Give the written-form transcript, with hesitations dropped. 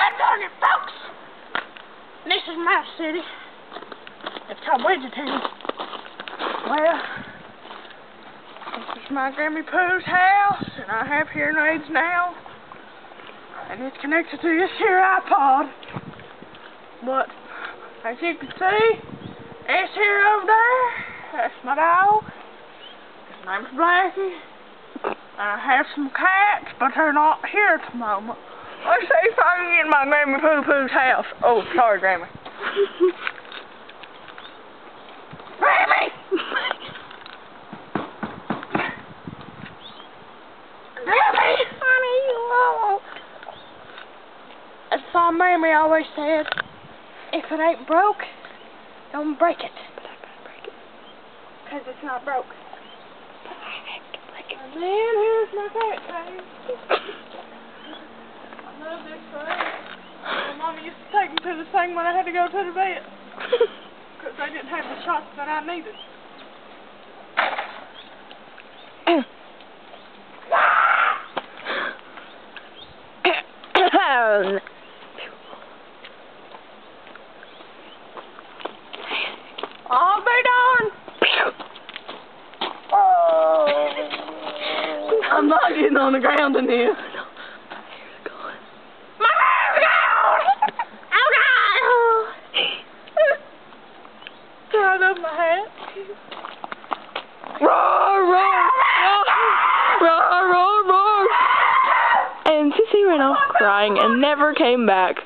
God darn it, folks! This is my city. It's called Widgeton. Well, this is my Grammy Pooh's house, and I have hearing aids now. And it's connected to this here iPod. But, as you can see, it's here over there. That's my dog. His name's Blackie. I have some cats, but they're not here at the moment. Let's see if I can get in my Grammy Pooh's house. Oh, sorry, Grammy. Grammy! Grammy! Honey, as my mammy always said, if it ain't broke, don't break it. But I'm gonna break it. Because it's not broke. But I have to break it. And then here's my cat cage. I love this thing. My mama used to take me to this thing when I had to go to the vet. Because they didn't have the shots that I needed. I'll be done. Oh. I'm not getting on the ground in here. My hair's gone. Oh God. Tied up my hat. Roar, roar, roar, roar, roar, roar. And Sissy ran off crying and never came back.